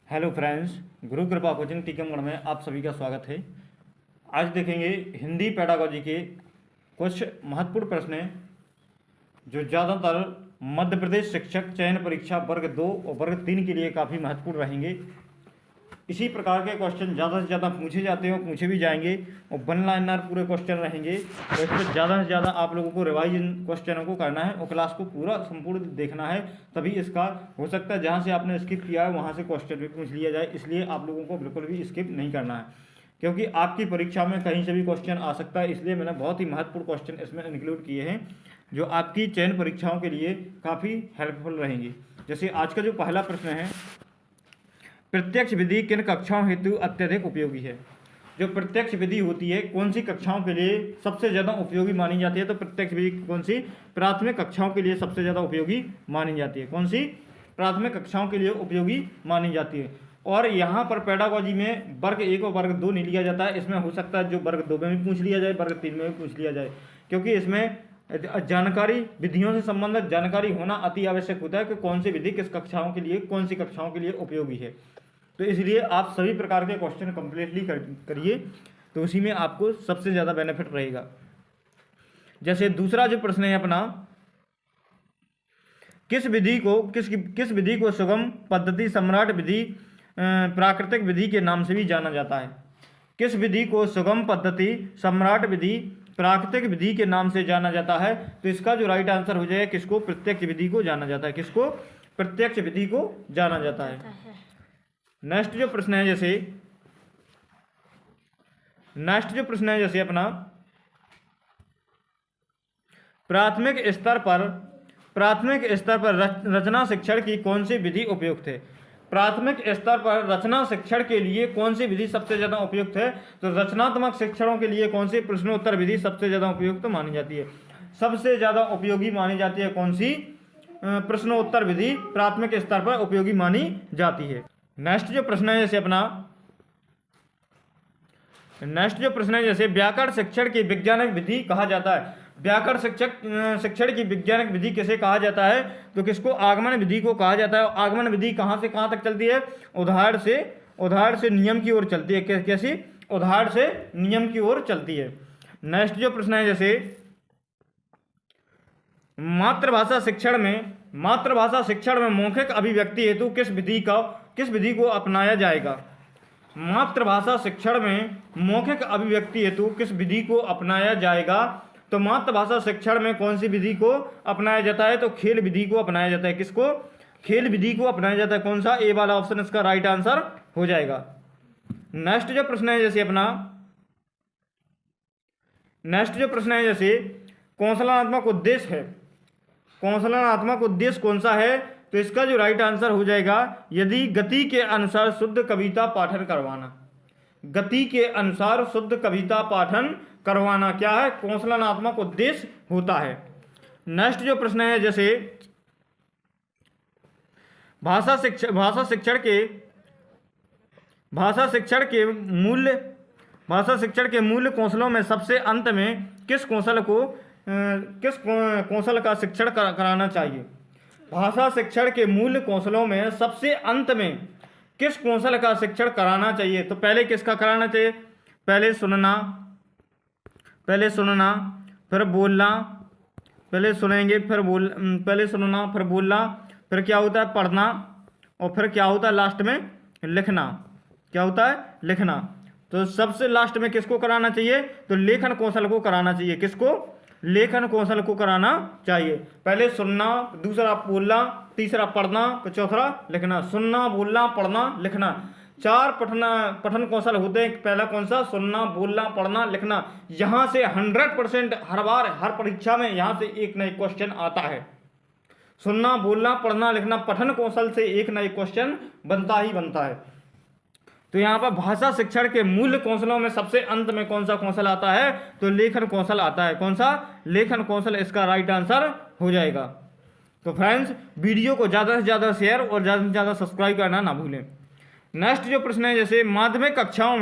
Hello friends, गुरु कृपा coaching Tikamgarh में आप सभी का स्वागत है। आज देखेंगे हिंदी पेडागोजी के कुछ महत्वपूर्ण प्रश्न हैं जो ज़्यादातर मध्य प्रदेश शिक्षक चयन परीक्षा वर्ग 2 और वर्ग 3 के लिए काफ़ी महत्वपूर्ण रहेंगे। इसी प्रकार के क्वेश्चन ज़्यादा से ज़्यादा पूछे जाते हैं और पूछे भी जाएंगे और वन लाइनर पूरे क्वेश्चन रहेंगे। तो इसमें ज़्यादा से ज़्यादा आप लोगों को रिवाइज इन क्वेश्चनों को करना है और क्लास को पूरा संपूर्ण देखना है, तभी इसका हो सकता है जहाँ से आपने स्किप किया है वहाँ से क्वेश्चन भी पूछ लिया जाए। इसलिए आप लोगों को बिल्कुल भी स्किप नहीं करना है, क्योंकि आपकी परीक्षा में कहीं से भी क्वेश्चन आ सकता है। इसलिए मैंने बहुत ही महत्वपूर्ण क्वेश्चन इसमें इंक्लूड किए हैं जो आपकी चयन परीक्षाओं के लिए काफ़ी हेल्पफुल रहेंगी। जैसे आज का जो पहला प्रश्न है, प्रत्यक्ष विधि किन कक्षाओं हेतु अत्यधिक उपयोगी है। जो प्रत्यक्ष विधि होती है कौन सी कक्षाओं के लिए सबसे ज़्यादा उपयोगी मानी जाती है, तो प्रत्यक्ष विधि कौन सी प्राथमिक कक्षाओं के लिए सबसे ज़्यादा उपयोगी मानी जाती है। कौन सी प्राथमिक कक्षाओं के लिए उपयोगी मानी जाती है। और यहाँ पर पेडागोजी में वर्ग 1 और वर्ग 2 नहीं लिया जाता है। इसमें हो सकता है जो वर्ग 2 में भी पूछ लिया जाए, वर्ग 3 में भी पूछ लिया जाए, क्योंकि इसमें जानकारी, विधियों से संबंधित जानकारी होना अति आवश्यक होता है कि कौन सी विधि किस कक्षाओं के लिए, कौन सी कक्षाओं के लिए उपयोगी है। तो इसलिए आप सभी प्रकार के क्वेश्चन कंप्लीटली करिए, तो उसी में आपको सबसे ज़्यादा बेनिफिट रहेगा। जैसे दूसरा जो प्रश्न है अपना, किस विधि को सुगम पद्धति, सम्राट विधि, प्राकृतिक विधि के नाम से भी जाना जाता है। किस विधि को सुगम पद्धति, सम्राट विधि, प्राकृतिक विधि के नाम से जाना जाता है। तो इसका जो राइट आंसर हो जाएगा, किसको प्रत्यक्ष विधि को जाना जाता है, किसको प्रत्यक्ष विधि को जाना जाता है। नेक्स्ट जो प्रश्न है जैसे अपना, प्राथमिक स्तर पर रचना शिक्षण की कौन सी विधि उपयुक्त है। प्राथमिक स्तर पर रचना शिक्षण के लिए कौन सी विधि सबसे ज़्यादा उपयुक्त है। तो रचनात्मक शिक्षणों के लिए कौन सी प्रश्नोत्तर विधि सबसे ज़्यादा उपयुक्त मानी जाती है, सबसे ज़्यादा उपयोगी मानी जाती है। कौन सी प्रश्नोत्तर विधि प्राथमिक स्तर पर उपयोगी मानी जाती है। नेक्स्ट जो प्रश्न है जैसे व्याकरण शिक्षण की वैज्ञानिक विधि कहा जाता है। व्याकरण शिक्षण की वैज्ञानिक विधि किसे कहा जाता है, तो किसको आगमन विधि को कहा जाता है। आगमन विधि कहाँ से कहाँ तक चलती है, उदाहरण से नियम की ओर चलती है। कैसी, उदाहरण से नियम की ओर चलती है। नेक्स्ट जो प्रश्न है जैसे, मातृभाषा शिक्षण में मौखिक अभिव्यक्ति हेतु किस विधि को अपनाया जाएगा। मातृभाषा शिक्षण में मौखिक अभिव्यक्ति हेतु किस विधि को अपनाया जाएगा। तो मातृभाषा शिक्षण में कौन सी विधि को अपनाया जाता है, तो खेल विधि को अपनाया जाता है। किसको, खेल विधि को अपनाया जाता है। कौन सा, ए वाला ऑप्शन इसका राइट आंसर हो जाएगा। नेक्स्ट जो प्रश्न है जैसे कौशलात्मक उद्देश्य कौन सा है। तो इसका जो राइट आंसर हो जाएगा, यदि गति के अनुसार शुद्ध कविता पाठन करवाना। गति के अनुसार शुद्ध कविता पाठन करवाना क्या है, कौशलात्मक उद्देश्य होता है। नेक्स्ट जो प्रश्न है जैसे, भाषा शिक्षण के मूल कौशलों में सबसे अंत में किस कौशल का शिक्षण कराना चाहिए। भाषा शिक्षण के मूल कौशलों में सबसे अंत में किस कौशल का शिक्षण कराना चाहिए। तो पहले किसका कराना चाहिए, पहले सुनना, फिर बोलना, पहले सुनेंगे पहले सुनना, फिर बोलना, फिर क्या होता है पढ़ना, और फिर क्या होता है लास्ट में लिखना। क्या होता है, लिखना। तो सबसे लास्ट में किसको कराना चाहिए, तो लेखन कौशल को कराना चाहिए। किसको, लेखन कौशल को कराना चाहिए। पहले सुनना, दूसरा बोलना, तीसरा पढ़ना, तो चौथा लिखना। सुनना, बोलना, पढ़ना, लिखना, 4 पठन कौशल होते हैं। पहला कौन सा, सुनना, बोलना, पढ़ना, लिखना। यहाँ से 100% हर बार हर परीक्षा में यहाँ से एक नई क्वेश्चन आता है। सुनना, बोलना, पढ़ना, लिखना, पठन कौशल से एक नई क्वेश्चन बनता ही बनता है। तो यहाँ पर भाषा शिक्षण के मूल कौशलों में सबसे अंत में कौन सा कौशल आता है, तो लेखन कौशल आता है। कौन सा, लेखन कौशल इसका राइट आंसर हो जाएगा। तो फ्रेंड्स, वीडियो को ज़्यादा से ज़्यादा शेयर और ज़्यादा से ज़्यादा सब्सक्राइब करना ना भूलें। नेक्स्ट जो प्रश्न है जैसे, माध्यमिक कक्षाओं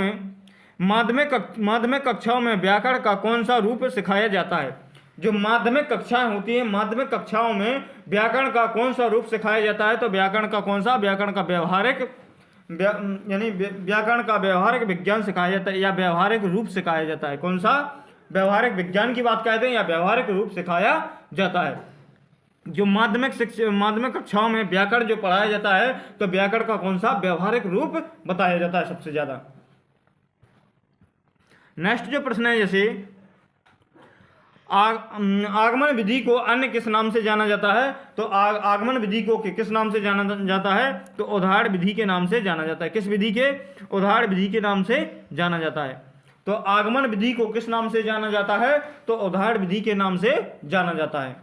में व्याकरण का कौन सा रूप सिखाया जाता है। जो माध्यमिक कक्षाएं होती हैं, माध्यमिक कक्षाओं में व्याकरण का कौन सा रूप सिखाया जाता है, तो व्याकरण का कौन सा, व्याकरण का यानी व्याकरण का व्यवहारिक विज्ञान सिखाया जाता है या व्यवहारिक रूप सिखाया जाता है। कौन सा? व्यवहारिक विज्ञान की बात कहते हैं या व्यवहारिक रूप सिखाया जाता है। जो माध्यमिक कक्षाओं में व्याकरण जो पढ़ाया जाता है तो व्याकरण का कौन सा? व्यवहारिक रूप बताया जाता है सबसे ज्यादा। नेक्स्ट जो प्रश्न है, जैसे आगमन विधि को अन्य किस नाम से जाना जाता है? तो आगमन विधि को किस नाम से जाना जाता है? तो उदाहरण विधि के नाम से जाना जाता है। किस विधि के? उदाहरण विधि के नाम से जाना जाता है। तो आगमन विधि को किस नाम से जाना जाता है? तो उदाहरण विधि के नाम से जाना जाता है।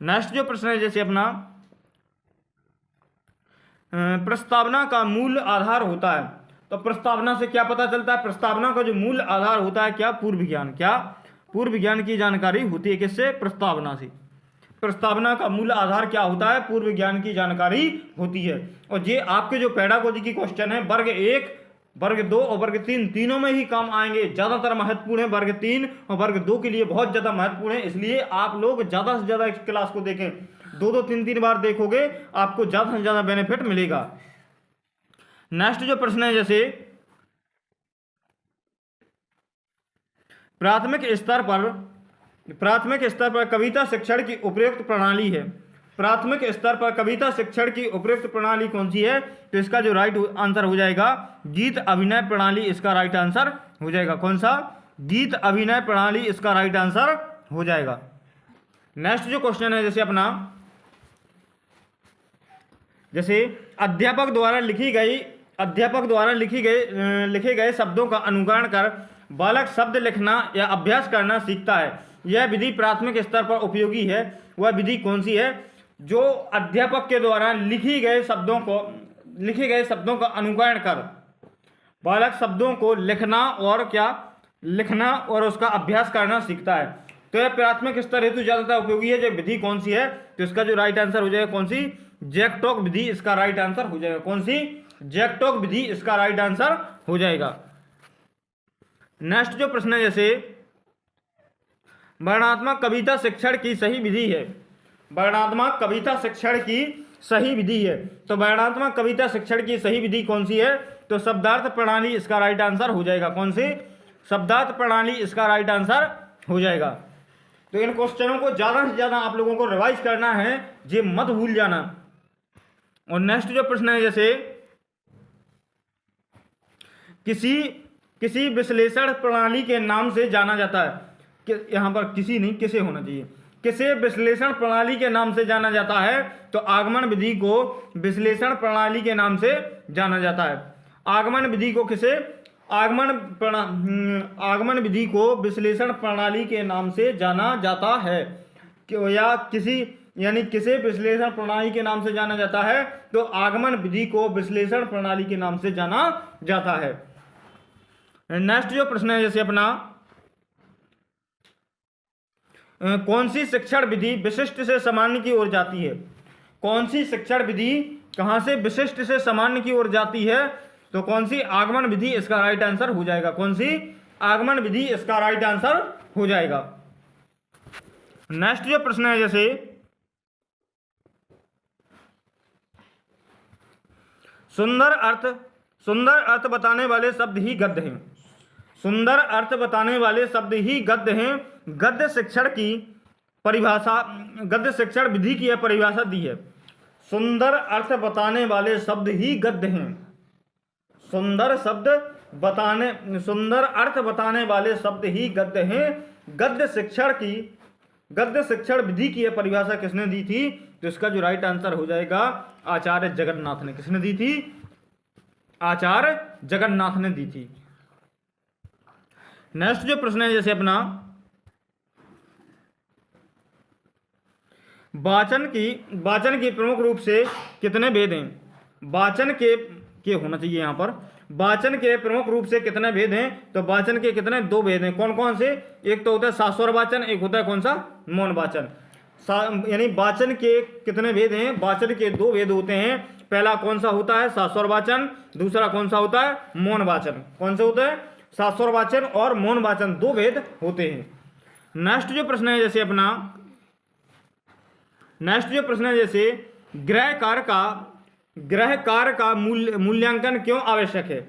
नेक्स्ट जो प्रश्न है, जैसे अपना प्रस्तावना का मूल आधार होता है। तो प्रस्तावना से क्या पता चलता है? प्रस्तावना का जो मूल आधार होता है क्या? पूर्व ज्ञान। क्या? पूर्व ज्ञान की जानकारी होती है किससे? प्रस्तावना से। प्रस्तावना का मूल आधार क्या होता है? पूर्व ज्ञान की जानकारी होती है। और ये आपके जो पेडागोजी की क्वेश्चन है वर्ग 1, वर्ग 2 और वर्ग 3 तीनों में ही काम आएंगे। ज्यादातर महत्वपूर्ण है वर्ग 3 और वर्ग 2 के लिए बहुत ज्यादा महत्वपूर्ण है। इसलिए आप लोग ज्यादा से ज्यादा इस क्लास को देखें। 2-2, 3-3 बार देखोगे आपको ज्यादा से ज्यादा बेनिफिट मिलेगा। नेक्स्ट जो प्रश्न है, जैसे प्राथमिक स्तर पर कविता शिक्षण की उपयुक्त प्रणाली है। प्राथमिक स्तर पर कविता शिक्षण की उपयुक्त प्रणाली कौन सी है? तो इसका जो राइट आंसर हो जाएगा गीत अभिनय प्रणाली। इसका राइट आंसर हो जाएगा कौन सा? गीत अभिनय प्रणाली इसका राइट आंसर हो जाएगा। नेक्स्ट जो क्वेश्चन है, जैसे अपना अध्यापक द्वारा लिखे गए शब्दों का अनुकरण कर बालक शब्द लिखना या अभ्यास करना सीखता है। यह विधि प्राथमिक स्तर पर उपयोगी है। वह विधि कौन सी है? जो अध्यापक के द्वारा लिखे गए शब्दों का अनुकरण कर बालक शब्दों को लिखना और उसका अभ्यास करना सीखता है। तो यह प्राथमिक स्तर हेतु ज्यादातर उपयोगी है। जो विधि कौन सी है? तो इसका जो राइट आंसर हो जाएगा कौन सी? जैक्टोक विधि इसका राइट आंसर हो जाएगा। कौन सी? जैक्टोक विधि इसका राइट आंसर हो जाएगा। नेक्स्ट जो प्रश्न है, जैसे वर्णनात्मक कविता शिक्षण की सही विधि है। वर्णनात्मक कविता शिक्षण की सही विधि है। तो वर्णनात्मक कविता शिक्षण की सही विधि कौन सी है? तो शब्दार्थ प्रणाली इसका राइट आंसर हो जाएगा। कौन सी? शब्दार्थ प्रणाली इसका राइट आंसर हो जाएगा। तो इन क्वेश्चनों को ज्यादा से ज्यादा आप लोगों को रिवाइज करना है, ये मत भूल जाना। और नेक्स्ट जो प्रश्न है, जैसे किसी विश्लेषण प्रणाली के नाम से जाना जाता है। कि यहाँ पर किसी नहीं, किसे होना चाहिए। किसे विश्लेषण प्रणाली के नाम से जाना जाता है? तो आगमन विधि को विश्लेषण प्रणाली के नाम से जाना जाता है। आगमन विधि को आगमन विधि को विश्लेषण प्रणाली के नाम से जाना जाता है। या किसे विश्लेषण प्रणाली के नाम से जाना जाता है? तो आगमन विधि को विश्लेषण प्रणाली के नाम से जाना जाता है। नेक्स्ट जो प्रश्न है, जैसे अपना कौन सी शिक्षण विधि विशिष्ट से सामान्य की ओर जाती है? कौन सी शिक्षण विधि कहां से विशिष्ट से सामान्य की ओर जाती है? तो कौन सी? आगमन विधि इसका राइट आंसर हो जाएगा। कौन सी? आगमन विधि इसका राइट आंसर हो जाएगा। नेक्स्ट जो प्रश्न है, जैसे सुंदर अर्थ बताने वाले शब्द ही गद्य हैं। सुंदर अर्थ बताने वाले शब्द ही गद्य हैं। गद्य शिक्षण विधि की यह परिभाषा दी है। सुंदर अर्थ बताने वाले शब्द ही गद्य हैं। सुंदर अर्थ बताने वाले शब्द ही गद्य हैं। गद्य शिक्षण विधि की यह परिभाषा किसने दी थी? तो इसका जो राइट आंसर हो जाएगा आचार्य जगन्नाथ ने। किसने दी थी? आचार्य जगन्नाथ ने दी थी। नेक्स्ट जो प्रश्न है, जैसे अपना वाचन की प्रमुख रूप से कितने भेद हैं? वाचन के होना चाहिए यहाँ पर। वाचन के प्रमुख रूप से कितने भेद हैं? तो वाचन के कितने? 2 भेद हैं। कौन कौन से? एक तो होता है शास्वर वाचन, एक होता है कौन सा? मौन वाचन। यानी वाचन के कितने भेद हैं? वाचन के 2 भेद होते हैं। पहला कौन सा होता है? शास्वर वाचन। दूसरा कौन सा होता है? मौन वाचन। कौन सा होता है? शास्वर वाचन और मौन वाचन, 2 भेद होते हैं। नेक्स्ट जो प्रश्न है, जैसे अपना गृह कार्य का ग्रह कार्य का मूल्यांकन क्यों आवश्यक है?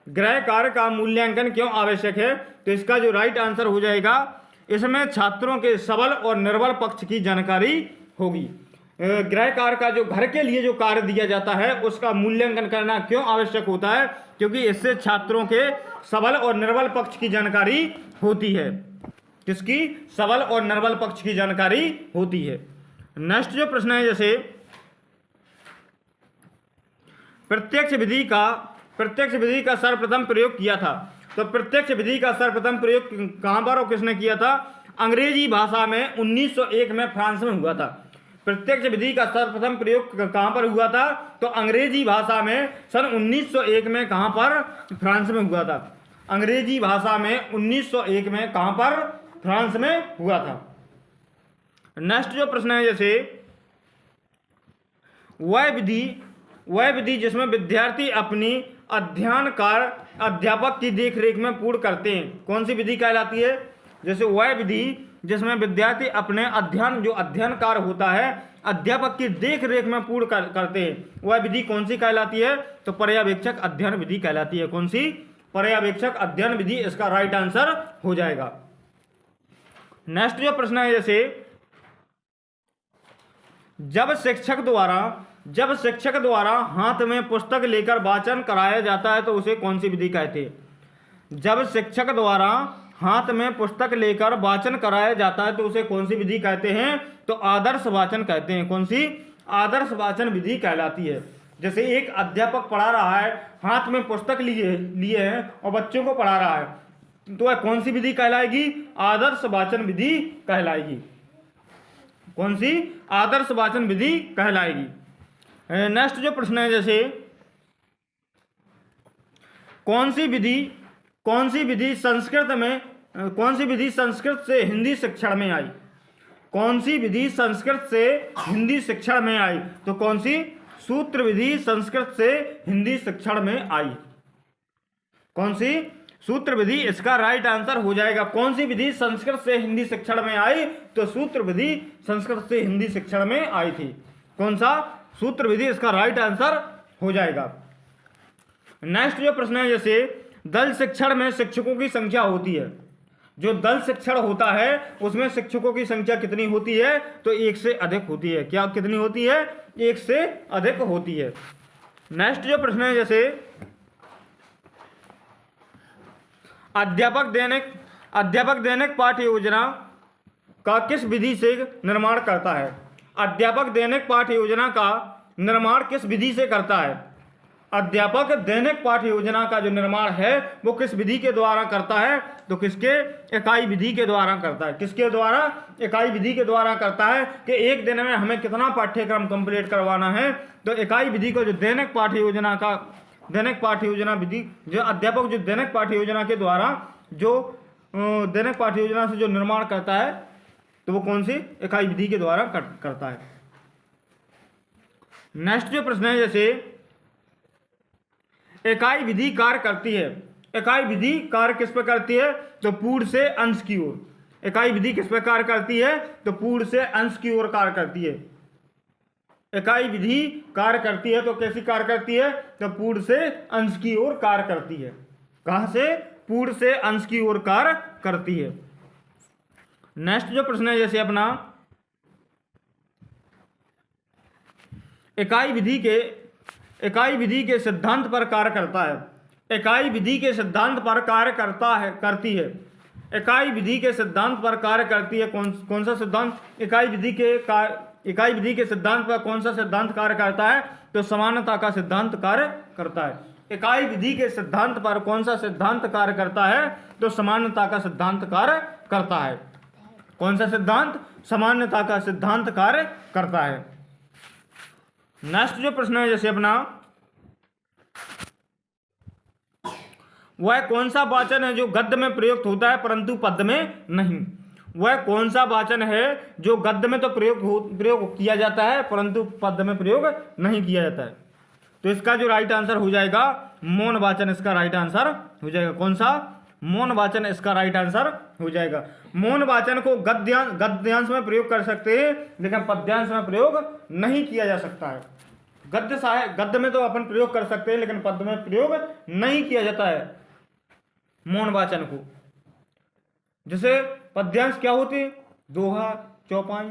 ग्रह कार्य का मूल्यांकन क्यों आवश्यक है? तो इसका जो राइट आंसर हो जाएगा, इसमें छात्रों के सबल और निर्बल पक्ष की जानकारी होगी। ग्रह कार्य का जो घर के लिए जो कार्य दिया जाता है उसका मूल्यांकन करना क्यों आवश्यक होता है? क्योंकि इससे छात्रों के सबल और निर्बल पक्ष की जानकारी होती है। किसकी? सबल और निर्बल पक्ष की जानकारी होती है। नेक्स्ट जो प्रश्न है, जैसे प्रत्यक्ष विधि का सर्वप्रथम प्रयोग किया था। तो प्रत्यक्ष विधि का सर्वप्रथम प्रयोग कहां पर और किसने किया था? अंग्रेजी भाषा में 1901 में फ्रांस में हुआ था। प्रत्यक्ष विधि का सर्वप्रथम प्रयोग कहां पर हुआ था? तो अंग्रेजी भाषा में सन 1901 में कहां पर? फ्रांस में हुआ था। अंग्रेजी भाषा में 1901 में कहां पर? फ्रांस में हुआ था। नेक्स्ट जो प्रश्न है, जैसे वह विधि जिसमें विद्यार्थी अपनी अध्ययन कार्य अध्यापक की देखरेख में पूर्ण करते हैं, कौन सी विधि कहलाती है? जैसे वह विधि जिसमें विद्यार्थी अपने अध्ययन कार्य होता है अध्यापक की देखरेख में पूर्ण करते हैं, वह विधि कौन सी कहलाती है? तो पर्यवेक्षक अध्ययन विधि कहलाती है। कौन सी? पर्यवेक्षक अध्ययन विधि इसका राइट आंसर हो जाएगा। नेक्स्ट जो प्रश्न है, जैसे जब शिक्षक द्वारा हाथ में पुस्तक लेकर वाचन कराया जाता है तो उसे कौन सी विधि कहते हैं? जब शिक्षक द्वारा हाथ में पुस्तक लेकर वाचन कराया जाता है तो उसे कौन सी विधि कहते हैं? तो आदर्श वाचन कहते हैं। कौन सी? आदर्श वाचन विधि कहलाती है। जैसे एक अध्यापक पढ़ा रहा है, हाथ में पुस्तक लिए हैं और बच्चों को पढ़ा रहा है, तो वह कौन सी विधि कहलाएगी? आदर्श वाचन विधि कहलाएगी। कौन सी? आदर्श वाचन विधि कहलाएगी। नेक्स्ट जो प्रश्न है, जैसे कौन सी विधि संस्कृत से हिंदी शिक्षण में आई? कौन सी विधि संस्कृत से हिंदी शिक्षण में आई? तो कौन सी? सूत्र विधि संस्कृत से हिंदी शिक्षण में आई। कौन सी? सूत्र विधि इसका राइट आंसर हो जाएगा। कौन सी विधि संस्कृत से हिंदी शिक्षण में आई? तो सूत्र विधि संस्कृत से हिंदी शिक्षण में आई थी। कौन सा? सूत्र विधि इसका राइट आंसर हो जाएगा। नेक्स्ट जो प्रश्न है, जैसे दल शिक्षण में शिक्षकों की संख्या होती है, जो दल शिक्षण होता है उसमें शिक्षकों की संख्या कितनी होती है? तो एक से अधिक होती है। क्या कितनी होती है? एक से अधिक होती है। नेक्स्ट जो प्रश्न है, जैसे अध्यापक दैनिक पाठ्य योजना का किस विधि से निर्माण करता है? अध्यापक दैनिक पाठ्य योजना का निर्माण किस विधि से करता है? अध्यापक दैनिक पाठ्य योजना का जो निर्माण है वो किस विधि के द्वारा करता है? तो किसके? इकाई विधि के द्वारा करता है। किसके द्वारा? इकाई विधि के द्वारा करता है कि एक दिन में हमें कितना पाठ्यक्रम कंप्लीट करवाना है। तो इकाई विधि को जो दैनिक पाठ्य योजना विधि जो अध्यापक जो दैनिक पाठ्य योजना के द्वारा जो दैनिक पाठ्य योजना से जो निर्माण करता है तो वो कौन सी? इकाई विधि के द्वारा करता है। नेक्स्ट जो प्रश्न है, जैसे इकाई विधि कार्य करती है। इकाई विधि कार्य किस पर करती है? तो पूर्ण से अंश की ओर। इकाई विधि किस पर कार्य करती है? तो पूर्ण से अंश की ओर कार्य करती है। इकाई विधि कार्य करती है तो कैसी कार्य करती है? तो पूर्ण से अंश की ओर कार्य करती है। कहां से? पूर्ण से अंश की ओर कार्य करती है। नेक्स्ट जो प्रश्न है, जैसे अपना इकाई विधि के सिद्धांत पर कार्य करता है। इकाई विधि के सिद्धांत पर कार्य करती है। इकाई विधि के सिद्धांत पर कार्य करती है। कौन सा सिद्धांत? इकाई विधि के सिद्धांत पर कौन सा सिद्धांत कार्य करता है? तो समानता का सिद्धांत कार्य करता है। इकाई विधि के सिद्धांत पर कौन सा सिद्धांत कार्य करता है? तो समानता का सिद्धांत कार्य करता है। कौन सा सिद्धांत? समानता का सिद्धांत कार्य करता है। नेक्स्ट जो प्रश्न है, जैसे अपना वह कौन सा वाचन है जो गद्य में प्रयुक्त होता है परंतु पद्य में नहीं? वह कौन सा वाचन है जो गद्य में तो प्रयोग किया जाता है परंतु पद्य में प्रयोग नहीं किया जाता है? तो इसका जो राइट आंसर हो जाएगा मौन वाचन इसका राइट आंसर हो जाएगा। कौन सा? मौन वाचन इसका राइट आंसर हो जाएगा। मौन वाचन को गद्यांश में प्रयोग कर सकते हैं लेकिन पद्यांश में प्रयोग नहीं किया जा सकता है। गद्य में तो अपन प्रयोग कर सकते हैं, लेकिन पद्य में प्रयोग नहीं किया जाता है मौन वाचन को। जैसे पद्यांश क्या होते हैं, दोहा चौपाई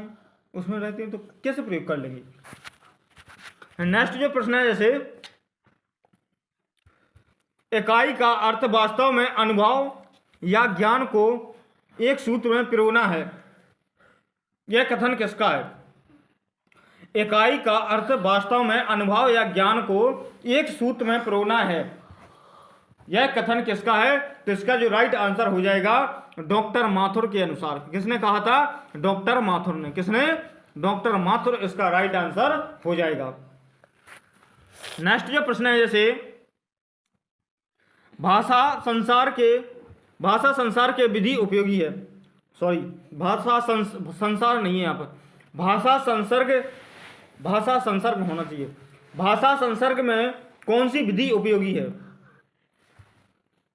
उसमें रहते हैं, तो कैसे प्रयोग कर लेंगे। नेक्स्ट जो प्रश्न है, जैसे इकाई का अर्थ वास्तव में अनुभव या ज्ञान को एक सूत्र में पिरोना है, यह कथन किसका है। इकाई का अर्थ वास्तव में अनुभव या ज्ञान को एक सूत्र में पिरोना है, यह कथन किसका है। तो इसका जो राइट आंसर हो जाएगा डॉक्टर माथुर के अनुसार। किसने कहा था, डॉक्टर माथुर ने। किसने, डॉक्टर माथुर, इसका राइट आंसर हो जाएगा। नेक्स्ट जो प्रश्न है, जैसे भाषा संसार के विधि उपयोगी है, सॉरी भाषा संसार नहीं है यहाँ पर, भाषा संसर्ग होना चाहिए। भाषा संसर्ग में कौन सी विधि उपयोगी है,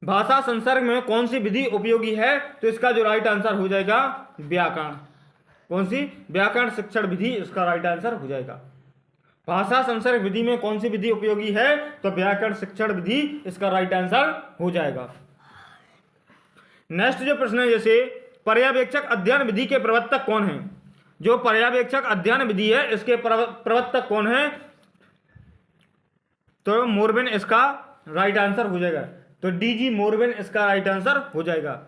भाषा संसर्ग में कौन सी विधि उपयोगी है। तो इसका जो राइट आंसर हो जाएगा व्याकरण। कौन सी, व्याकरण शिक्षण विधि, इसका राइट आंसर हो जाएगा। भाषा संसर्ग विधि में कौन सी विधि उपयोगी है, तो व्याकरण शिक्षण विधि, इसका राइट आंसर हो जाएगा। नेक्स्ट जो प्रश्न है, जैसे पर्यवेक्षक अध्ययन विधि के प्रवर्तक कौन है। जो पर्यवेक्षक अध्ययन विधि है, इसके प्रवर्तक कौन है, तो मोरबेन, इसका राइट आंसर हो जाएगा। तो डीजी मोरबेन, इसका राइट आंसर हो जाएगा।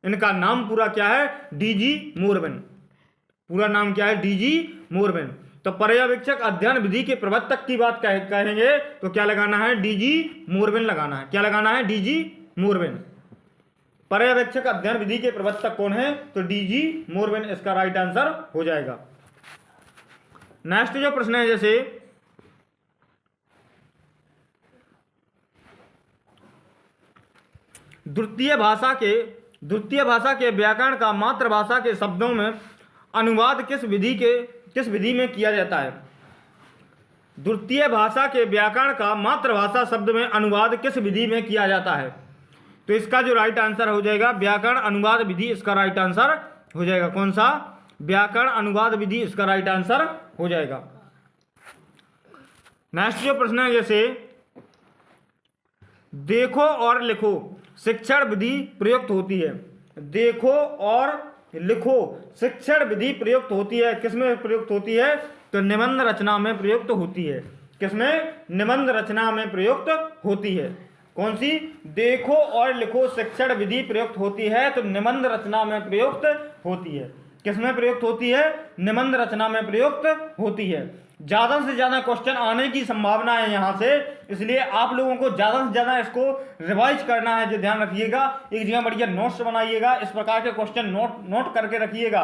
इनका नाम पूरा क्या है, डीजी मोरबेन, पूरा नाम क्या है, डीजी मोरबेन। तो पर्यवेक्षक अध्ययन विधि के प्रवर्तक की बात कहेंगे तो क्या लगाना है, डीजी मोरबेन लगाना है। क्या लगाना है, डीजी मोरबेन। पर्यवेक्षक अध्ययन विधि के प्रवर्तक कौन है, तो डीजी मोरबेन, इसका राइट आंसर हो जाएगा। नेक्स्ट जो प्रश्न है, जैसे द्वितीय भाषा के व्याकरण का मातृभाषा के शब्दों में अनुवाद किस विधि में किया जाता है। द्वितीय भाषा के व्याकरण का मातृभाषा शब्द में अनुवाद किस विधि में किया जाता है। तो इसका जो राइट आंसर हो जाएगा व्याकरण अनुवाद विधि, इसका राइट आंसर हो जाएगा। कौन सा, व्याकरण अनुवाद विधि, इसका राइट आंसर हो जाएगा। नेक्स्ट जो प्रश्न है, जैसे देखो और लिखो शिक्षण विधि प्रयुक्त होती है। देखो और लिखो शिक्षण विधि प्रयुक्त होती है, किसमें प्रयुक्त होती है, तो निबंध रचना में प्रयुक्त होती है। किसमें, निबंध रचना में प्रयुक्त होती है। कौन सी, देखो और लिखो शिक्षण विधि प्रयुक्त होती है, तो निबंध रचना में प्रयुक्त होती है। किसमें प्रयुक्त होती है, निबंध रचना में प्रयुक्त होती है। ज़्यादा से ज़्यादा क्वेश्चन आने की संभावना है यहाँ से, इसलिए आप लोगों को ज़्यादा से ज़्यादा इसको रिवाइज करना है। जो ध्यान रखिएगा, एक जगह बढ़िया नोट्स बनाइएगा, इस प्रकार के क्वेश्चन नोट करके रखिएगा,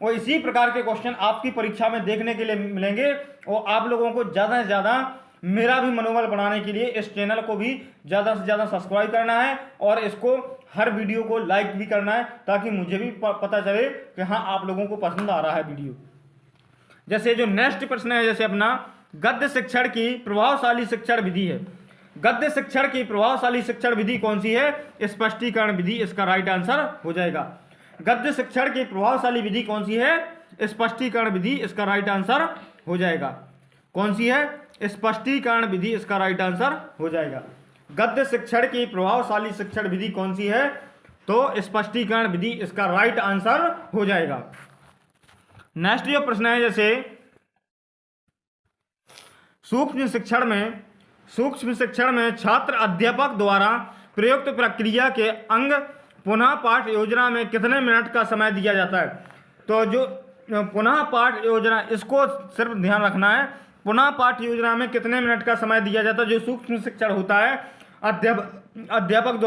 और इसी प्रकार के क्वेश्चन आपकी परीक्षा में देखने के लिए मिलेंगे। और आप लोगों को ज़्यादा से ज़्यादा मेरा भी मनोबल बढ़ाने के लिए इस चैनल को भी ज़्यादा से ज़्यादा सब्सक्राइब करना है, और इसको हर वीडियो को लाइक भी करना है, ताकि मुझे भी पता चले कि हाँ आप लोगों को पसंद आ रहा है वीडियो। जैसे जो नेक्स्ट प्रश्न है, जैसे अपना गद्य शिक्षण की प्रभावशाली शिक्षण विधि है। गद्य शिक्षण की प्रभावशाली शिक्षण विधि कौन सी है, स्पष्टीकरण विधि, इसका राइट आंसर हो जाएगा। गद्य शिक्षण की प्रभावशाली विधि कौन सी है, स्पष्टीकरण विधि, इसका राइट आंसर हो जाएगा। कौन सी है, स्पष्टीकरण विधि, इसका राइट आंसर हो जाएगा। गद्य शिक्षण की प्रभावशाली शिक्षण विधि कौन सी है, तो स्पष्टीकरण विधि, इसका राइट आंसर हो जाएगा। नेक्स्ट जो प्रश्न है, जैसे सूक्ष्म शिक्षण में छात्र अध्यापक द्वारा प्रयुक्त प्रक्रिया के अंग पुनः पाठ योजना में कितने मिनट का समय दिया जाता है। तो जो पुनः पाठ योजना, इसको सिर्फ ध्यान रखना है, पुनः पाठ योजना में कितने मिनट का समय दिया जाता है। जो सूक्ष्म शिक्षण होता है, अध्यापक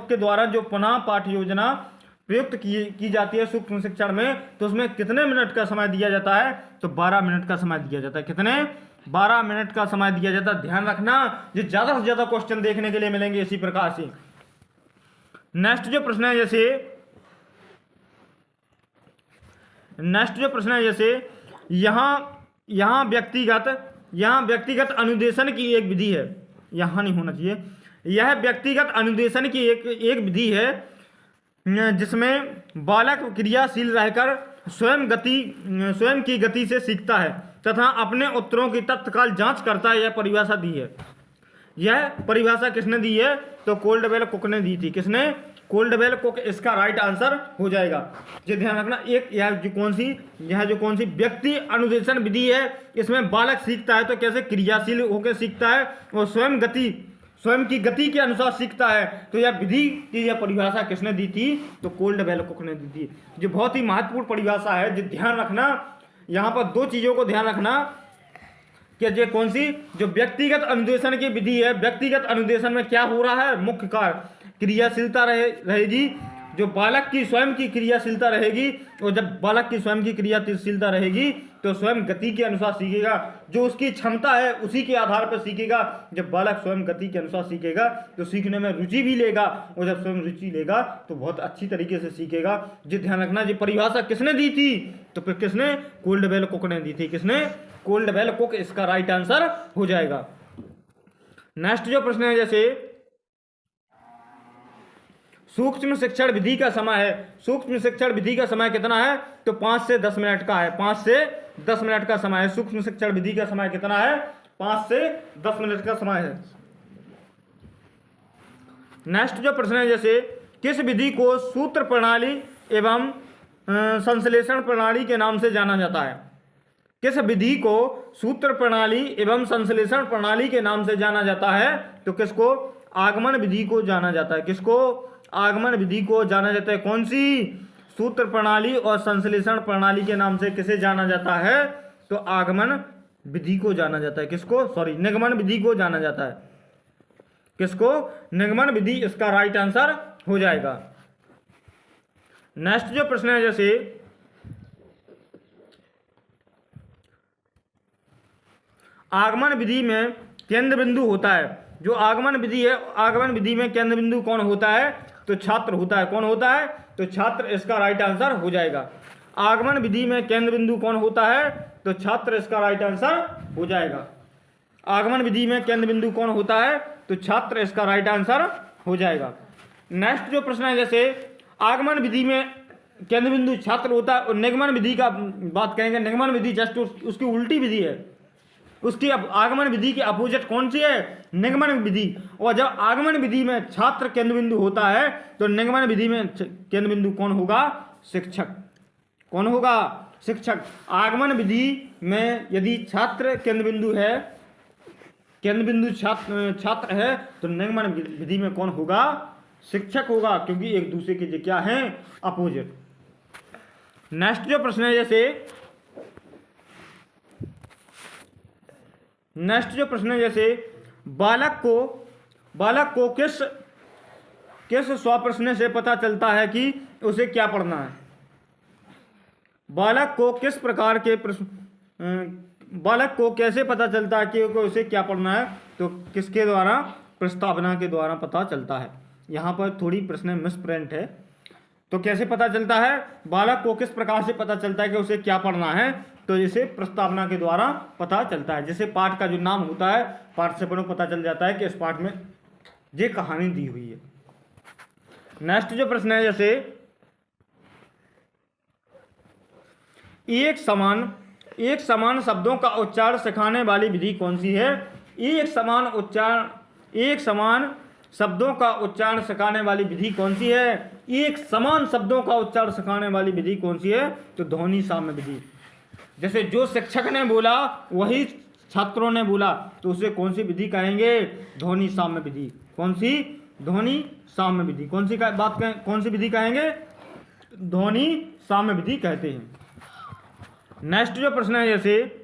के द्वारा जो पुनः पाठ योजना प्रयुक्त की जाती है सूक्ष्म शिक्षण में, तो उसमें कितने मिनट का समय दिया जाता है, तो 12 मिनट का समय दिया जाता है। कितने, 12 मिनट का समय दिया जाता है। ध्यान रखना, ये ज़्यादा से ज़्यादा क्वेश्चन देखने के लिए मिलेंगे इसी प्रकार से। नेक्स्ट जो प्रश्न है, जैसे यहाँ व्यक्तिगत अनुदेशन की एक विधि है, यहाँ नहीं होना चाहिए, यह व्यक्तिगत अनुदेशन की एक विधि है जिसमें बालक क्रियाशील रहकर स्वयं की गति से सीखता है। तथा अपने उत्तरों की तत्काल जांच करता है, यह परिभाषा दी है। यह परिभाषा किसने दी है? तो कोल्डवेल कुक ने दी थी। किसने? कोल्डवेल कुक इसका राइट आंसर हो जाएगा। ये ध्यान रखना। एक यह जो कौन सी व्यक्ति अनुदेशन विधि है, इसमें बालक सीखता है तो कैसे क्रियाशील होकर सीखता है और स्वयं की गति के अनुसार सीखता है। तो यह विधि की यह परिभाषा किसने दी थी? तो कोल्डवेल कुक ने दी थी। जो बहुत ही महत्वपूर्ण परिभाषा है, जो ध्यान रखना, यहाँ पर दो चीजों को ध्यान रखना कि ये कौन सी, जो व्यक्तिगत अनुदेशन की विधि है, व्यक्तिगत अनुदेशन में क्या हो रहा है? मुख्य कार्य क्रियाशीलता रहेगी, जो बालक की स्वयं की क्रियाशीलता रहेगी, और जब बालक की स्वयं की क्रियाशीलता रहेगी तो स्वयं गति के अनुसार सीखेगा। जो उसकी क्षमता है उसी के आधार पर सीखेगा। जब बालक स्वयं गति के अनुसार सीखेगा तो सीखने में रुचि भी लेगा, और जब स्वयं रुचि लेगा तो बहुत अच्छी तरीके से सीखेगा। जी ध्यान रखना, जी परिभाषा किसने दी थी? तो फिर किसने? कोल्डवेल कुक ने दी थी। किसने? कोल्डवेल कुक इसका राइट आंसर हो जाएगा। नेक्स्ट जो प्रश्न है, जैसे सूक्ष्म शिक्षण विधि का समय है। सूक्ष्म शिक्षण विधि का समय कितना है? तो 5 से 10 मिनट का है। 5 से 10 मिनट का समय है। सूक्ष्म शिक्षण विधि का समय कितना है? 5 से 10 मिनट का समय है। नेक्स्ट जो प्रश्न है, जैसे किस विधि को सूत्र प्रणाली एवं संश्लेषण प्रणाली के नाम से जाना जाता है? किस विधि को सूत्र प्रणाली एवं संश्लेषण प्रणाली के नाम से जाना जाता है? तो किसको? आगमन विधि को जाना जाता है। किसको? आगमन विधि को जाना जाता है। कौन सी? सूत्र प्रणाली और संश्लेषण प्रणाली के नाम से किसे जाना जाता है? तो आगमन विधि को जाना जाता है। किसको? सॉरी, निगमन विधि को जाना जाता है। किसको? निगमन विधि इसका राइट आंसर हो जाएगा। नेक्स्ट जो प्रश्न है, जैसे आगमन विधि में केंद्र बिंदु होता है। जो आगमन विधि है, आगमन विधि में केंद्र बिंदु कौन होता है? तो छात्र होता है। कौन होता है? तो छात्र इसका राइट आंसर हो जाएगा। आगमन विधि में केंद्र बिंदु कौन होता है? तो छात्र इसका राइट आंसर हो जाएगा। आगमन विधि में केंद्र बिंदु कौन होता है? तो छात्र इसका राइट आंसर हो जाएगा। नेक्स्ट जो प्रश्न है, जैसे आगमन विधि में केंद्र बिंदु छात्र होता है और निगमन विधि का बात करेंगे। निगमन विधि जस्ट उसकी उल्टी विधि है। उसकी आगमन विधि की अपोजिट कौन सी है? निगमन विधि। और जब आगमन विधि में छात्र केंद्र बिंदु होता है तो निगमन विधि में केंद्र बिंदु कौन होगा? शिक्षक। कौन होगा? शिक्षक। आगमन विधि में यदि छात्र केंद्र बिंदु है, केंद्र बिंदु छात्र है, तो निगमन विधि में कौन होगा? शिक्षक होगा, क्योंकि एक दूसरे के क्या है? अपोजिट। नेक्स्ट जो प्रश्न है, जैसे बालक को किस स्वप्रश्न से पता चलता है कि उसे क्या पढ़ना है? बालक को किस प्रकार के प्रश्न, बालक को कैसे पता चलता है कि उसे क्या पढ़ना है? तो किसके द्वारा? प्रस्तावना के द्वारा पता चलता है। यहाँ पर थोड़ी प्रश्न मिसप्रिंट है। तो कैसे पता चलता है? बालक को किस प्रकार से पता चलता है कि उसे क्या पढ़ना है? तो जैसे प्रस्तावना के द्वारा पता चलता है। जैसे पाठ का जो नाम होता है, पाठ से अपन को पता चल जाता है कि इस पाठ में ये कहानी दी हुई है। नेक्स्ट जो प्रश्न है, जैसे एक समान शब्दों का उच्चारण सिखाने वाली विधि कौन सी है? एक समान शब्दों का उच्चारण सिखाने वाली विधि कौन सी है? एक समान शब्दों का उच्चारण सिखाने वाली विधि कौन सी है? तो ध्वनि साम्य विधि। जैसे जो शिक्षक ने बोला वही छात्रों ने बोला, तो उसे कौन सी विधि कहेंगे? ध्वनि साम्य विधि। कौन सी? ध्वनि साम्य विधि। कौन सी विधि कहेंगे? ध्वनि साम्य विधि कहते हैं। नेक्स्ट जो प्रश्न है, जैसे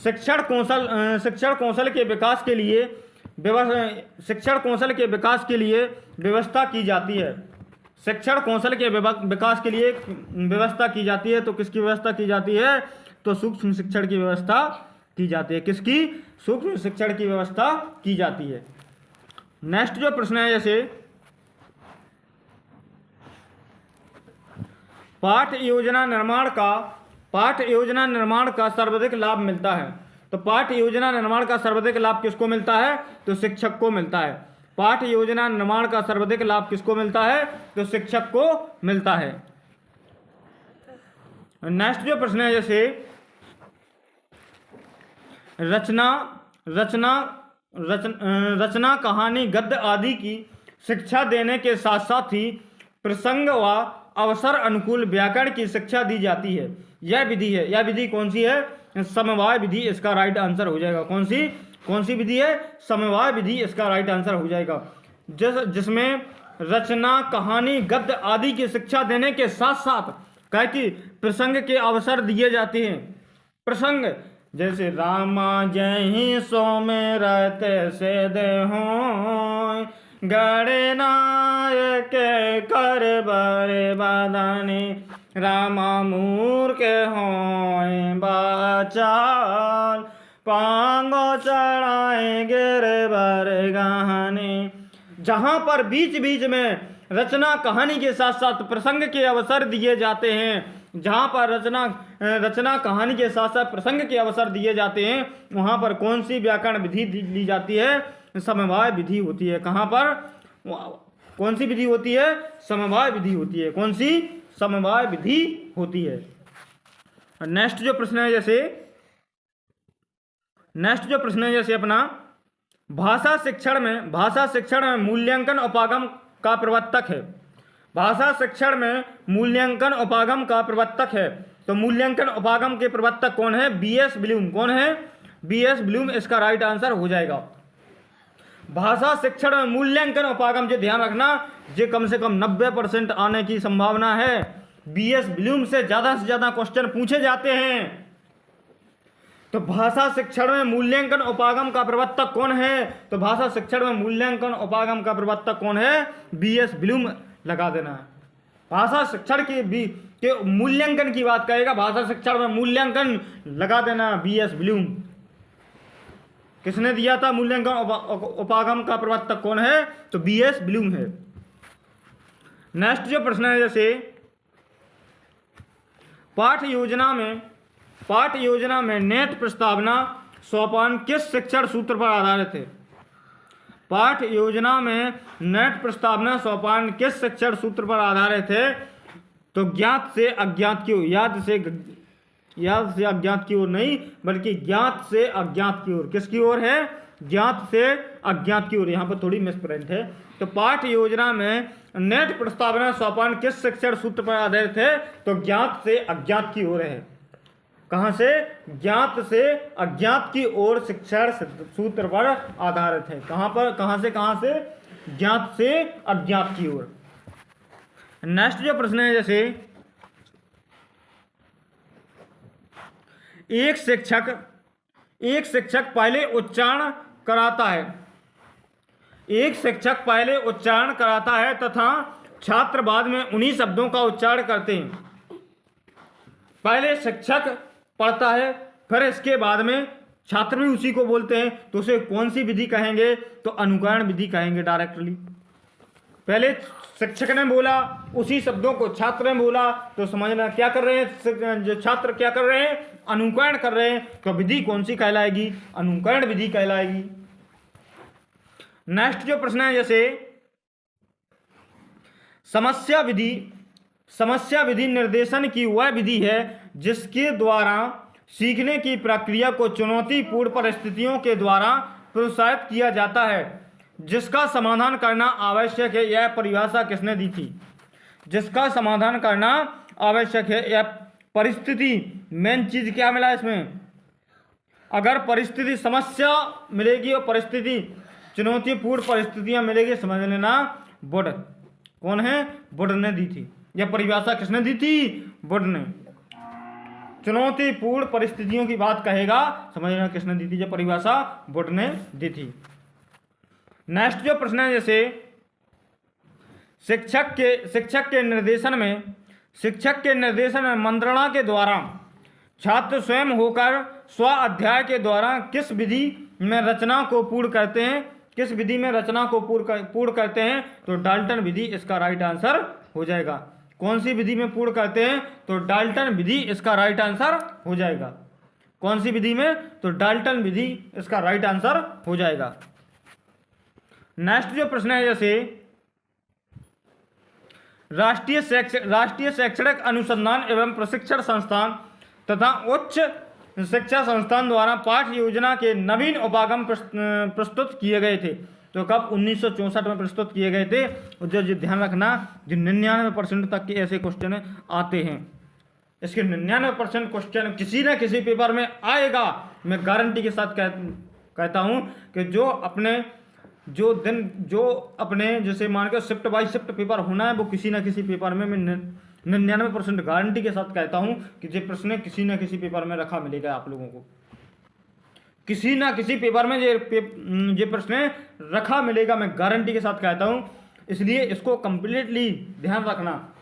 शिक्षण कौशल के विकास के लिए व्यवस्था की जाती है। शिक्षण कौशल के विकास के लिए व्यवस्था की जाती है। तो किसकी व्यवस्था की जाती है? तो सूक्ष्म शिक्षण की व्यवस्था की जाती है। किसकी? सूक्ष्म शिक्षण की व्यवस्था की जाती है। नेक्स्ट जो प्रश्न है, जैसे पाठ योजना निर्माण का सर्वाधिक लाभ मिलता है। तो पाठ योजना निर्माण का सर्वाधिक लाभ किसको मिलता है? तो शिक्षक को मिलता है। पाठ योजना निर्माण का सर्वाधिक लाभ किसको मिलता है? तो शिक्षक को मिलता है। नेक्स्ट जो प्रश्न है जैसे रचना रचना रचना कहानी गद्य आदि की शिक्षा देने के साथ साथ ही प्रसंग व अवसर अनुकूल व्याकरण की शिक्षा दी जाती है। यह विधि है, यह विधि कौन सी है? समवाय विधि इसका राइट आंसर हो जाएगा। कौन सी विधि है? समवाय विधि इसका राइट आंसर हो जाएगा। जिसमें रचना कहानी गद्य आदि की शिक्षा देने के साथ साथ कहे कि प्रसंग के अवसर दिए जाते हैं। प्रसंग जैसे रामा जय सो में रहते से देहो गणे नायक कर बरे बदानी रामा मूर्ख हो बाचाल पांगो चढ़ाए गिर बर गहने। जहाँ पर बीच बीच में रचना कहानी के साथ साथ प्रसंग के अवसर दिए जाते हैं, जहाँ पर रचना कहानी के साथ साथ प्रसंग के अवसर दिए जाते हैं, वहाँ पर कौन सी व्याकरण विधि ली जाती है? समवाय विधि होती है। कहाँ पर कौन सी विधि होती है? समवाय विधि होती है। कौन सी? समवाय विधि होती है। नेक्स्ट जो प्रश्न है जैसे अपना भाषा शिक्षण में मूल्यांकन उपागम का प्रवर्तक है। भाषा शिक्षण में मूल्यांकन उपागम का प्रवर्तक है। तो मूल्यांकन उपागम के प्रवर्तक कौन है? B S Bloom. कौन है? बीएस ब्लूम इसका राइट आंसर हो जाएगा। भाषा शिक्षण में मूल्यांकन उपागम, जो ध्यान रखना, जो कम से कम 90% आने की संभावना है। बीएस ब्लूम से ज्यादा क्वेश्चन पूछे जाते हैं। तो भाषा शिक्षण में मूल्यांकन उपागम का प्रवर्तक कौन है? तो भाषा शिक्षण में मूल्यांकन उपागम का प्रवर्तक कौन है? बीएस ब्लूम लगा देना है। भाषा शिक्षण के मूल्यांकन की बात करेगा, भाषा शिक्षण में मूल्यांकन लगा देना बीएस ब्लूम। किसने दिया था मूल्यांकन उपागम का प्रवर्तक कौन है? तो बीएस ब्लूम है। नेक्स्ट जो प्रश्न है जैसे पाठ योजना में नेट प्रस्तावना सोपान किस शिक्षण सूत्र पर आधारित है? पाठ योजना में नेट प्रस्तावना सोपान किस शिक्षण सूत्र पर आधारित है? तो ज्ञात से अज्ञात की ओर, याद से अज्ञात की ओर नहीं, बल्कि ज्ञात से अज्ञात की ओर। किसकी ओर है? ज्ञात से अज्ञात की ओर। यहाँ पर थोड़ी मिसप्रिंट है। तो पाठ योजना में नेट प्रस्तावना सोपान किस शिक्षण सूत्र पर आधारित है? तो ज्ञात से अज्ञात की ओर है। कहाँ से? ज्ञात से अज्ञात की ओर शिक्षण सूत्र पर आधारित है। कहाँ से? ज्ञात से अज्ञात की ओर। नेक्स्ट जो प्रश्न है जैसे एक शिक्षक पहले उच्चारण कराता है तथा छात्र बाद में उन्हीं शब्दों का उच्चारण करते हैं। पहले शिक्षक पढ़ता है, फिर इसके बाद में छात्र भी उसी को बोलते हैं। तो उसे कौन सी विधि कहेंगे? तो अनुकरण विधि कहेंगे डायरेक्टली। पहले शिक्षक ने बोला, उसी शब्दों को छात्र ने बोला, तो समझना क्या कर रहे हैं? जो छात्र क्या कर रहे हैं? अनुकरण कर रहे हैं। तो विधि कौन सी कहलाएगी? अनुकरण विधि कहलाएगी। नेक्स्ट जो प्रश्न है जैसे समस्या विधि निर्देशन की वह विधि है जिसके द्वारा सीखने की प्रक्रिया को चुनौतीपूर्ण परिस्थितियों के द्वारा प्रोत्साहित किया जाता है, जिसका समाधान करना आवश्यक है। यह परिभाषा किसने दी थी? जिसका समाधान करना आवश्यक है, यह परिस्थिति। मेन चीज क्या मिला इसमें? अगर परिस्थिति समस्या मिलेगी और परिस्थिति चुनौतीपूर्ण परिस्थितियां मिलेगी, समझ लेना बुड। कौन है? बुड ने दी थी। यह परिभाषा किसने दी थी? बुड ने। चुनौतीपूर्ण परिस्थितियों की बात कहेगा, समझना किसने दी थी? यह परिभाषा बुड ने दी थी। नेक्स्ट जो प्रश्न है जैसे शिक्षक के निर्देशन में मंत्रणा के द्वारा छात्र स्वयं होकर स्व अध्याय के द्वारा किस विधि में रचना को पूर्ण करते हैं? किस विधि में रचना को पूर्ण करते हैं? तो डाल्टन विधि इसका राइट आंसर हो जाएगा। कौन सी विधि में पूर्ण करते हैं? तो डाल्टन विधि इसका राइट आंसर हो जाएगा। कौन सी विधि में? तो डाल्टन विधि इसका राइट आंसर हो जाएगा। नेक्स्ट जो प्रश्न है जैसे राष्ट्रीय शैक्षणिक अनुसंधान एवं प्रशिक्षण संस्थान तथा उच्च शिक्षा संस्थान द्वारा पाठ्य योजना के नवीन उपागम प्रस्तुत किए गए थे। तो कब? 1964 में प्रस्तुत किए गए थे। और जो ध्यान रखना, जो 99% तक के ऐसे क्वेश्चन आते हैं, इसके 99% क्वेश्चन किसी न किसी पेपर में आएगा। मैं गारंटी के साथ कहता हूँ कि जो अपने जैसे मान के शिफ्ट बाई शिफ्ट पेपर होना है, वो किसी न किसी पेपर में मैं 99% गारंटी के साथ कहता हूँ कि ये प्रश्न किसी न किसी पेपर में रखा मिलेगा आप लोगों को। किसी ना किसी पेपर में ये प्रश्न रखा मिलेगा, मैं गारंटी के साथ कहता हूँ। इसलिए इसको कंप्लीटली ध्यान रखना।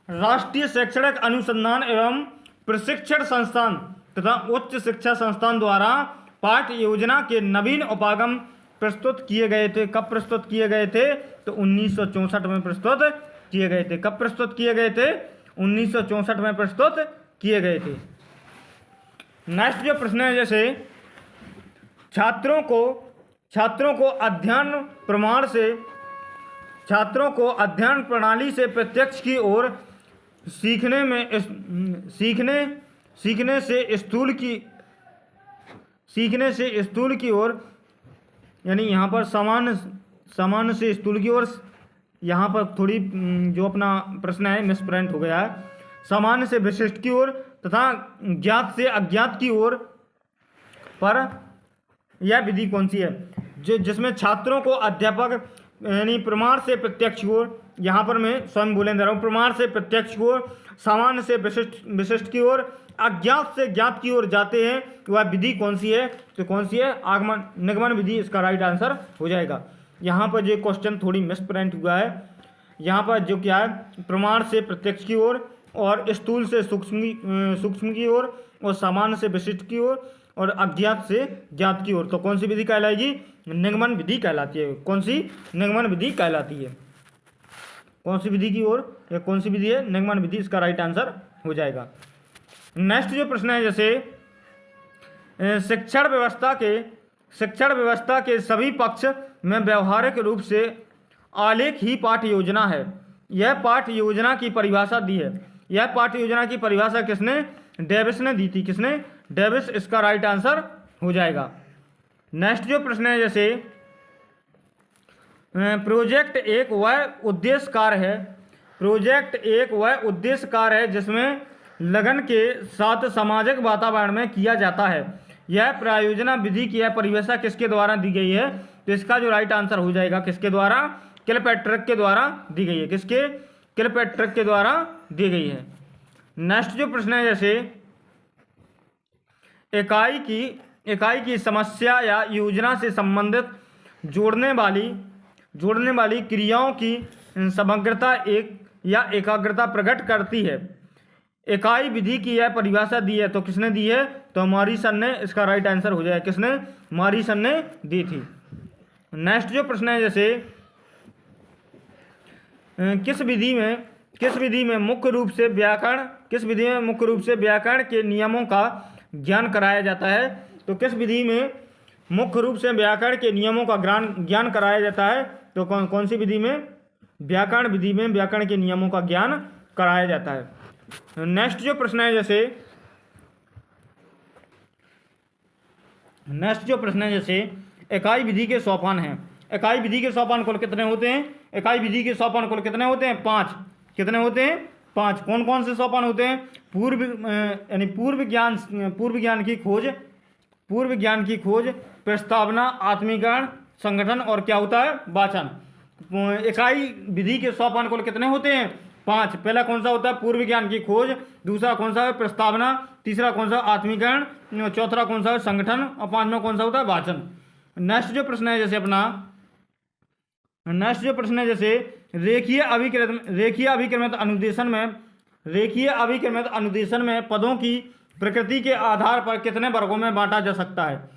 राष्ट्रीय शैक्षणिक अनुसंधान एवं प्रशिक्षण संस्थान तथा उच्च शिक्षा संस्थान द्वारा पाठ्य योजना के नवीन उपागम प्रस्तुत किए गए थे। कब प्रस्तुत किए गए थे? तो 1964 में प्रस्तुत किए गए थे। कब प्रस्तुत किए गए थे? 1964 में प्रस्तुत किए गए थे। नेक्स्ट जो प्रश्न है, जैसे छात्रों को अध्ययन प्रणाली से प्रत्यक्ष की ओर सीखने से स्थूल की ओर, यानी यहाँ पर सामान्य से स्थूल की ओर, यहाँ पर थोड़ी जो अपना प्रश्न है मिसप्रिंट हो गया है। सामान्य से विशिष्ट की ओर तथा ज्ञात से अज्ञात की ओर पर यह विधि कौन सी है? जिसमें छात्रों को अध्यापक यानी प्रमाण से प्रत्यक्ष की ओर, यहाँ पर मैं स्वयं बोले दे रहा हूँ, प्रमाण से प्रत्यक्ष की ओर, सामान्य से विशिष्ट की ओर, अज्ञात से ज्ञात की ओर जाते हैं, वह विधि कौन सी है? तो कौन सी है? आगमन निगमन विधि इसका राइट आंसर हो जाएगा। यहाँ पर जो क्वेश्चन थोड़ी मिसप्रिंट हुआ है, यहाँ पर जो क्या है, प्रमाण से प्रत्यक्ष की ओर और स्थूल से सूक्ष्म की ओर और सामान्य से विशिष्ट की ओर और अज्ञात से ज्ञात की ओर। तो कौन सी विधि कहलाएगी? निगमन विधि कहलाती है। कौन सी? निगमन विधि कहलाती है। कौन सी विधि की ओर या कौन सी विधि है? निगमन विधि इसका राइट आंसर हो जाएगा। नेक्स्ट जो प्रश्न है, जैसे शिक्षण व्यवस्था के सभी पक्ष में व्यवहारिक रूप से आलेख ही पाठ्य योजना है। यह पाठ्य योजना की परिभाषा दी है। यह पाठ्य योजना की परिभाषा किसने? डेविस ने दी थी। किसने? डेविस इसका राइट आंसर हो जाएगा। नेक्स्ट जो प्रश्न है, जैसे प्रोजेक्ट एक वह उद्देश्य कार्य है जिसमें लगन के साथ सामाजिक वातावरण में किया जाता है। यह प्रायोजना विधि की परिभाषा किसके द्वारा दी गई है? तो इसका जो राइट आंसर हो जाएगा किसके द्वारा? किलपैट्रिक के द्वारा दी गई है। किसके? किलपैट्रिक के द्वारा दी गई है। नेक्स्ट जो प्रश्न है, जैसे इकाई की समस्या या योजना से संबंधित जोड़ने वाली क्रियाओं की समग्रता या एकाग्रता प्रकट करती है। इकाई विधि की यह परिभाषा दी है, तो किसने दी है? तो मॉरिसन ने इसका राइट आंसर हो जाएगा। किसने? मॉरिसन ने दी थी। नेक्स्ट जो प्रश्न है, जैसे किस विधि में मुख्य रूप से व्याकरण के नियमों का ज्ञान कराया जाता है? तो किस विधि में मुख्य रूप से व्याकरण के नियमों का ज्ञान कराया जाता है? तो कौन सी विधि में? व्याकरण विधि में व्याकरण के नियमों का ज्ञान कराया जाता है। नेक्स्ट जो प्रश्न है, जैसे इकाई विधि के सोपान हैं। इकाई विधि के सोपान कुल कितने होते हैं? इकाई विधि के सोपान कुल कितने होते हैं? 5। कितने होते हैं? 5। कौन कौन से सोपान होते हैं? पूर्व ज्ञान की खोज, प्रस्तावना, आत्मीकरण, संगठन और क्या होता है? वाचन। इकाई विधि के सोपान कुल कितने होते हैं? 5। पहला कौन सा होता है? पूर्व ज्ञान की खोज। दूसरा कौन सा है? प्रस्तावना। तीसरा कौन सा? आत्मीकरण। चौथा कौन सा है? संगठन। और पांचवा कौन सा होता है? वाचन। नेक्स्ट जो प्रश्न है, जैसे रेखीय अभिक्रमित अनुदेशन में पदों की प्रकृति के आधार पर कितने वर्गों में बांटा जा सकता है?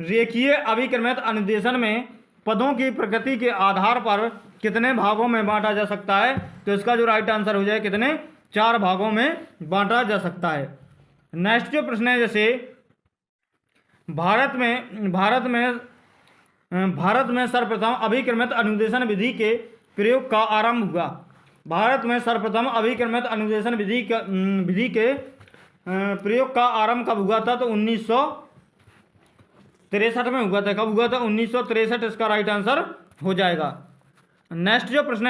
रेखीय अभिक्रमित अनुदेशन में पदों की प्रकृति के आधार पर कितने भागों में बांटा जा सकता है? तो इसका जो राइट आंसर हो जाए कितने? 4 भागों में बांटा जा सकता है। नेक्स्ट जो प्रश्न है, जैसे भारत में सर्वप्रथम अभिक्रमित अनुदेशन विधि के प्रयोग का आरंभ हुआ। भारत में सर्वप्रथम अभिक्रमित अनुदेशन विधि के प्रयोग का आरंभ कब हुआ था? तो 1963 में हुआ था। कब हुआ था? 1963। इसका राइट आंसर हो जाएगा। नेक्स्ट जो प्रश्न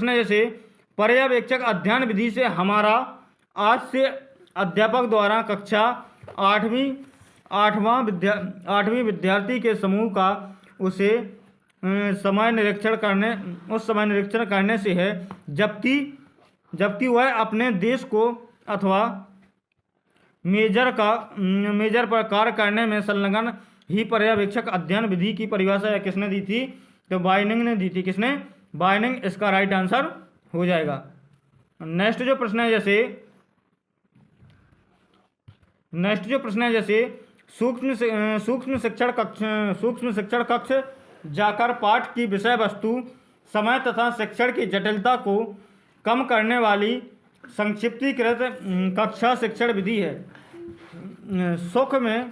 है जैसे पर्यवेक्षक अध्ययन विधि से हमारा आज से अध्यापक द्वारा कक्षा आठवां विद्यार्थी के समूह का उस समय निरीक्षण करने से है जबकि वह अपने देश को अथवा मेजर पर कार्य करने में संलग्न ही पर्यवेक्षक अध्ययन विधि की परिभाषा किसने दी थी? तो बाइनिंग ने दी थी। किसने? बाइनिंग इसका राइट आंसर हो जाएगा। नेक्स्ट जो प्रश्न है जैसे सूक्ष्म शिक्षण कक्ष जाकर पाठ की विषय वस्तु समय तथा शिक्षण की जटिलता को कम करने वाली संक्षिप्तीकृत कक्षा शिक्षण विधि है। सूक्ष्म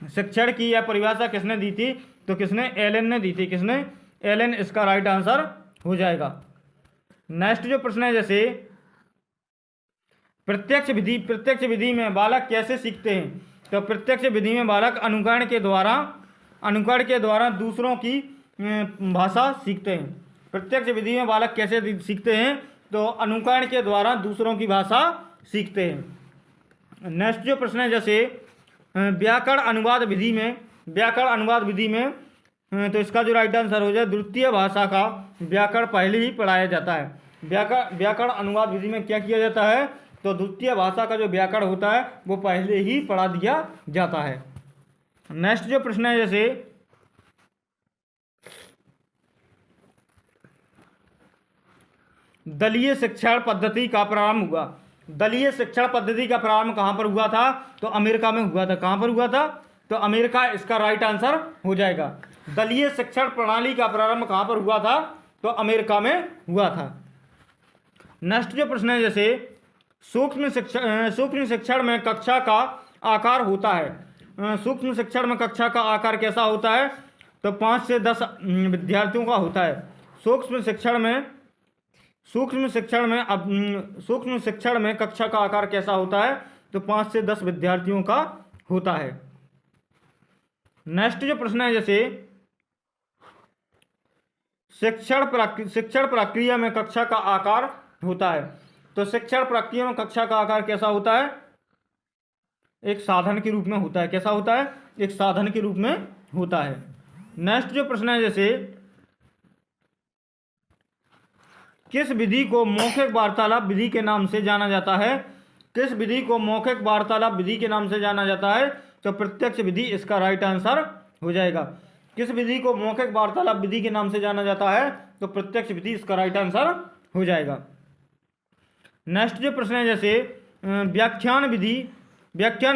शिक्षण की यह परिभाषा किसने दी थी? तो किसने? एलन ने दी थी। किसने? एलन इसका राइट आंसर हो जाएगा। नेक्स्ट जो प्रश्न है जैसे प्रत्यक्ष विधि में बालक कैसे सीखते हैं? तो प्रत्यक्ष विधि में बालक अनुकरण के द्वारा दूसरों की भाषा सीखते हैं। प्रत्यक्ष विधि में बालक कैसे सीखते हैं? तो अनुकरण के द्वारा दूसरों की भाषा सीखते हैं। नेक्स्ट जो प्रश्न है जैसे व्याकरण अनुवाद विधि में तो इसका जो राइट आंसर हो जाए द्वितीय भाषा का व्याकरण पहले ही पढ़ाया जाता है। व्याकरण अनुवाद विधि में क्या किया जाता है? तो द्वितीय भाषा का जो व्याकरण होता है वो पहले ही पढ़ा दिया जाता है। नेक्स्ट जो प्रश्न है जैसे दलीय शिक्षण पद्धति का प्रारंभ हुआ। दलीय शिक्षण पद्धति का प्रारंभ कहाँ पर हुआ था? तो अमेरिका में हुआ था। कहाँ पर हुआ था? तो अमेरिका इसका राइट आंसर हो जाएगा। दलीय शिक्षण प्रणाली का प्रारंभ कहाँ पर हुआ था? तो अमेरिका में हुआ था। नेक्स्ट जो प्रश्न है जैसे सूक्ष्म शिक्षण में कक्षा का आकार होता है। सूक्ष्म शिक्षण में कक्षा का आकार कैसा होता है? तो 5 से 10 विद्यार्थियों का होता है। सूक्ष्म शिक्षण में कक्षा का आकार कैसा होता है? तो 5 से 10 विद्यार्थियों का होता है। नेक्स्ट जो प्रश्न है जैसे शिक्षण प्रक्रिया में कक्षा का आकार होता है। तो शिक्षण प्रक्रिया में कक्षा का आकार कैसा होता है? एक साधन के रूप में होता है। कैसा होता है? एक साधन के रूप में होता है। नेक्स्ट जो प्रश्न है जैसे किस विधि को मौखिक वार्तालाप विधि के नाम से जाना जाता है? किस विधि को मौखिक वार्तालाप विधि के नाम से जाना जाता है? तो प्रत्यक्ष विधि इसका राइट आंसर हो जाएगा। किस विधि को मौखिक वार्तालाप विधि के नाम से जाना जाता है? तो प्रत्यक्ष विधि इसका राइट आंसर हो जाएगा। नेक्स्ट जो प्रश्न है जैसे व्याख्यान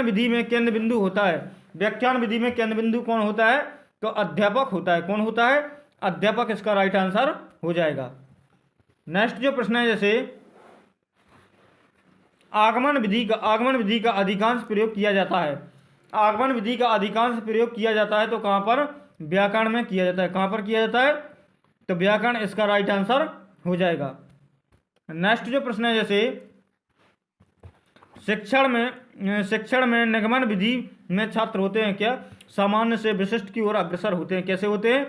विधि में केंद्र बिंदु होता है। व्याख्यान विधि में केंद्र बिंदु कौन होता है? तो अध्यापक होता है। कौन होता है? अध्यापक इसका राइट आंसर हो जाएगा। नेक्स्ट जो प्रश्न है जैसे आगमन विधि का अधिकांश प्रयोग किया जाता है। आगमन विधि का अधिकांश प्रयोग किया जाता है तो कहाँ पर? व्याकरण में किया जाता है। कहाँ पर किया जाता है? तो व्याकरण इसका राइट आंसर हो जाएगा। नेक्स्ट जो प्रश्न है जैसे शिक्षण में निगमन विधि में छात्र होते हैं क्या? सामान्य से विशिष्ट की ओर अग्रसर होते हैं। कैसे होते हैं?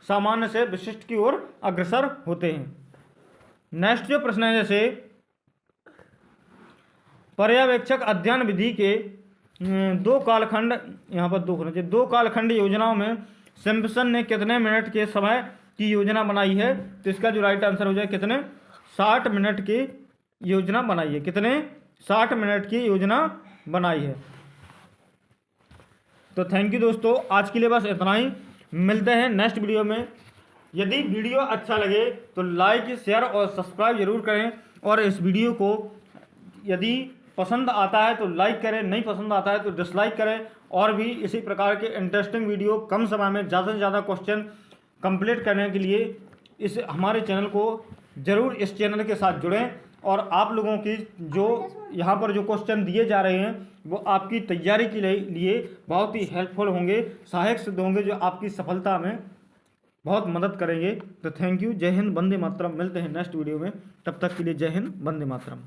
सामान्य से विशिष्ट की ओर अग्रसर होते हैं। नेक्स्ट जो प्रश्न है जैसे पर्यवेक्षक अध्ययन विधि के दो कालखंड योजनाओं में सिम्पसन ने कितने मिनट के समय की योजना बनाई है? तो इसका जो राइट आंसर हो जाए कितने? 60 मिनट की योजना बनाई है। कितने? 60 मिनट की योजना बनाई है। तो थैंक यू दोस्तों, आज के लिए बस इतना ही। मिलते हैं नेक्स्ट वीडियो में। यदि वीडियो अच्छा लगे तो लाइक शेयर और सब्सक्राइब जरूर करें, और इस वीडियो को यदि पसंद आता है तो लाइक करें, नहीं पसंद आता है तो डिसलाइक करें। और भी इसी प्रकार के इंटरेस्टिंग वीडियो कम समय में ज़्यादा से ज़्यादा क्वेश्चन कंप्लीट करने के लिए इस हमारे चैनल को ज़रूर इस चैनल के साथ जुड़ें। और आप लोगों की जो यहाँ पर जो क्वेश्चन दिए जा रहे हैं वो आपकी तैयारी के लिए बहुत ही हेल्पफुल होंगे, सहायक सिद्ध होंगे, जो आपकी सफलता में बहुत मदद करेंगे। तो थैंक यू, जय हिंद, वंदे मातरम। मिलते हैं नेक्स्ट वीडियो में, तब तक के लिए जय हिंद, वंदे मातरम।